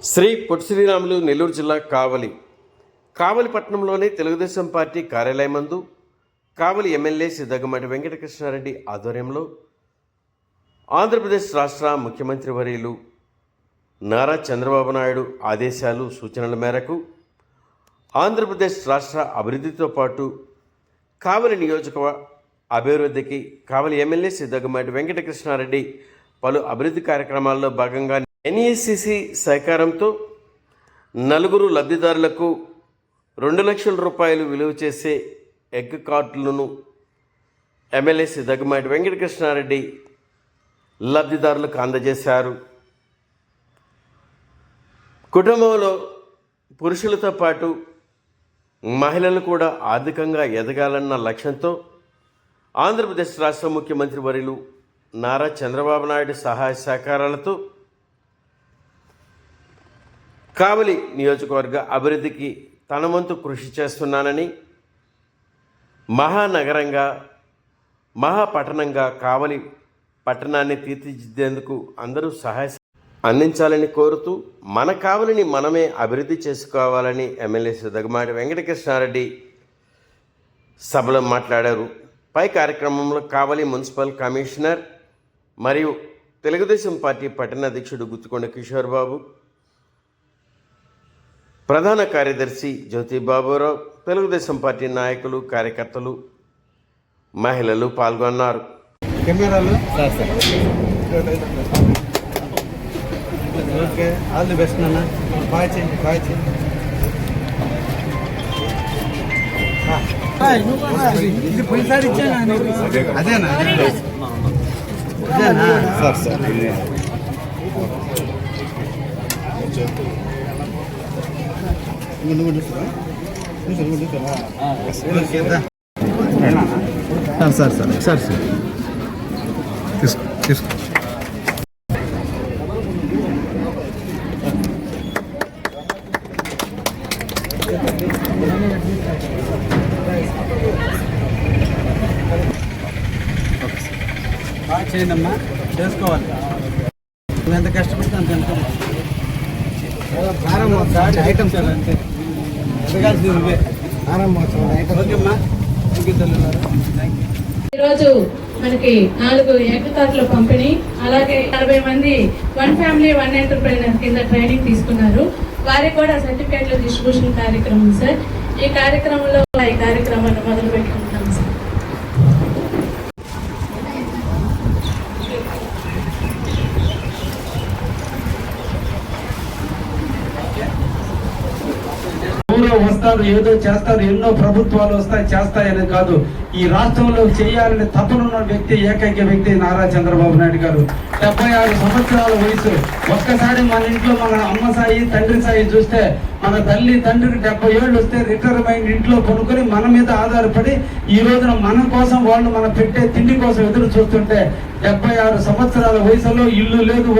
శ్రీ పొట్టి శ్రీరాములు నెల్లూరు జిల్లా కావలి పట్టణంలోని తెలుగుదేశం పార్టీ కార్యాలయం నందు కావలి ఎమ్మెల్యే సిద్ధగమటి వెంకటకృష్ణారెడ్డి ఆధ్వర్యంలో ఆంధ్రప్రదేశ్ రాష్ట్ర ముఖ్యమంత్రి వర్యులు నారా చంద్రబాబు నాయుడు ఆదేశాలు సూచనల మేరకు ఆంధ్రప్రదేశ్ రాష్ట్ర అభివృద్ధితో పాటు కావలి నియోజక అభివృద్ధికి కావలి ఎమ్మెల్యే సిద్ధగమటి వెంకటకృష్ణారెడ్డి పలు అభివృద్ధి కార్యక్రమాల్లో భాగంగా ఎన్ఈసిసి సహకారంతో 4 లబ్ధిదారులకు 2 లక్షల రూపాయలు విలువ చేసే ఎగ్ కార్డులను ఎమ్మెల్యే సిద్ధగమటి వెంకటకృష్ణారెడ్డి లబ్ధిదారులకు అందజేశారు. కుటుంబంలో పురుషులతో పాటు మహిళలు కూడా ఆర్థికంగా ఎదగాలన్న లక్ష్యంతో ఆంధ్రప్రదేశ్ రాష్ట్ర ముఖ్యమంత్రి వర్యులు నారా చంద్రబాబు నాయుడు సహాయ సహకారాలతో కావలి నియోజకవర్గ అభివృద్ధికి తన వంతు కృషి చేస్తున్నానని, మహానగరంగా మహాపట్టణంగా కావలి పట్టణాన్ని తీర్చిదిద్దేందుకు అందరూ సహాయ అందించాలని కోరుతూ మన కావలిని మనమే అభివృద్ధి చేసుకోవాలని ఎమ్మెల్యే సిద్ధగమటి వెంకటకృష్ణారెడ్డి సభలో మాట్లాడారు. పై కార్యక్రమంలో కావలి మున్సిపల్ కమిషనర్ మరియు తెలుగుదేశం పార్టీ పట్టణ అధ్యక్షుడు గుత్తుకొండ కిషోర్ బాబు, ప్రధాన కార్యదర్శి జ్యోతి బాబురావు, తెలుగుదేశం పార్టీ నాయకులు, కార్యకర్తలు, మహిళలు పాల్గొన్నారు. ఆల్ ది బెస్ట్ నాన్న, బాయ్ ఇది పోయినసారి ఇచ్చాను. అదేనా సార్ సార్ తీసుకో బాగా చేయండి అమ్మా, చేసుకోవాలి. నువ్వు ఎంత కష్టపడితే అంత అనుకోవాలి. ఐటమ్స్ అంతే ఎదగాల్సింది నువ్వే. ఓకేమ్మా, ఈరోజు మనకి 4 ఎగ్ కార్డుల పంపిణీ, అలాగే 40 మంది వన్ ఫ్యామిలీ వన్ ఎంటర్ప్రైనర్ కింద ట్రైనింగ్ తీసుకున్నారు. వారికి కూడా సర్టిఫికేట్ల డిస్ట్రిబ్యూషన్ కార్యక్రమం సార్. ఈ కార్యక్రమాన్ని మొదలు పెట్టుకుంటాం సార్. వస్తారు, ఏదో చేస్తారు, ఎన్నో ప్రభుత్వాలు వస్తాయి చేస్తాయని కాదు, ఈ రాష్ట్రంలో చేయాలని తపనున్న వ్యక్తి, ఏకైక వ్యక్తి నారా చంద్రబాబు నాయుడు గారు. 76 సంవత్సరాల వయసు. ఒక్కసారి మన ఇంట్లో మన అమ్మ సాయి, తండ్రి సాయి చూస్తే, మన తల్లి తండ్రికి 70 ఏళ్ళు వస్తే రిటైర్మెంట్ ఇంట్లో కొనుక్కొని మన మీద ఆధారపడి ఈ రోజున మన కోసం వాళ్ళు మన పెట్టే తిండి కోసం ఎదురు చూస్తుంటే 76 సంవత్సరాల వయసులో ఇల్లు లేదు,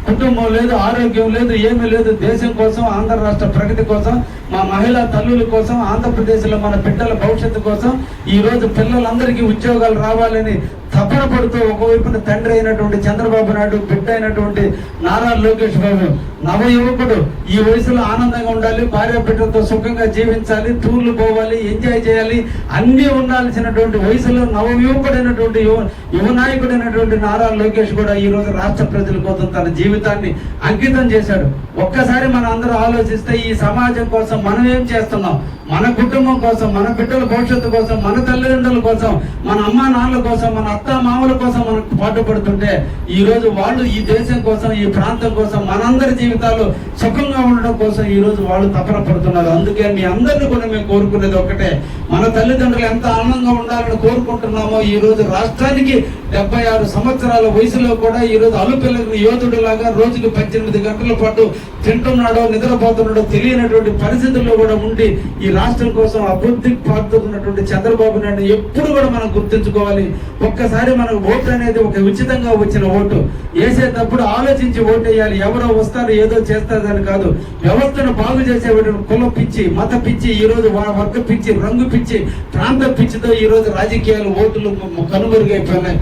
కుటుంబం లేదు, ఆరోగ్యం లేదు, ఏమీ లేదు. దేశం కోసం, ఆంధ్ర రాష్ట్ర ప్రగతి కోసం, మా మహిళా తల్లుల కోసం, ఆంధ్రప్రదేశ్లో మన బిడ్డల భవిష్యత్తు కోసం, ఈ రోజు పిల్లలందరికీ ఉద్యోగాలు రావాలని తపన పడుతూ ఒకవైపున తండ్రి అయినటువంటి చంద్రబాబు నాయుడు, బిడ్డ అయినటువంటి నారా లోకేష్ బాబు, నవ యువకుడు ఈ వయసులో ఆనందంగా ఉండాలి, భార్య బిడ్డలతో సుఖంగా జీవించాలి, టూర్లు పోవాలి, ఎంజాయ్ చేయాలి, అన్నీ ఉండాల్సినటువంటి వయసులో నవ యువకుడైనటువంటి యువ నాయకుడైనటువంటి నారా లోకేష్ కూడా ఈ రోజు రాష్ట్ర ప్రజల కోసం తన జీవితాన్ని అంకితం చేశాడు. ఒక్కసారి మన అందరూ ఆలోచిస్తే ఈ సమాజం కోసం మనం ఏం చేస్తున్నాం, మన కుటుంబం కోసం, మన బిడ్డల భవిష్యత్తు కోసం, మన తల్లిదండ్రుల కోసం, మన అమ్మా నాన్నల కోసం, మన అత్త మామల కోసం మనం పాటుపడుతుంటే ఈ రోజు వాళ్ళు ఈ దేశం కోసం, ఈ ప్రాంతం కోసం, మనందరి జీవితాలు సుఖంగా ఉండడం కోసం ఈ రోజు వాళ్ళు తపన పడుతున్నారు. అందుకే మీ అందరినీ కూడా మేము కోరుకునేది ఒకటే, మన తల్లిదండ్రులు ఎంత ఆనందంగా ఉండాలని కోరుకుంటున్నామో ఈ రోజు రాష్ట్రానికి 76 సంవత్సరాల వయసులో కూడా ఈ రోజు అలుపిల్లకి యోధుడు లాగా రోజుకి 18 గంటల పాటు తింటున్నాడో నిద్రపోతున్నాడో తెలియనటువంటి పరిస్థితుల్లో కూడా ఉండి ఈ రాష్ట్రం కోసం అభివృద్ధి పాటుతున్నటువంటి చంద్రబాబు నాయుడు ఎప్పుడు కూడా మనం గుర్తుంచుకోవాలి. ఒక్కసారి మనకు ఓటు అనేది ఒక ఉచితంగా వచ్చిన ఓటు వేసేటప్పుడు ఆలోచించి ఓటు వేయాలి. ఎవరో వస్తారు ఏదో చేస్తారని కాదు, వ్యవస్థను బాగు చేసేటువంటి కుల పిచ్చి, మత పిచ్చి, ఈ రోజు వర్గ పిచ్చి, రంగు పిచ్చి, ప్రాంత పిచ్చితో ఈ రోజు రాజకీయాలు ఓట్లు కనుమరుగైపోయినాయి.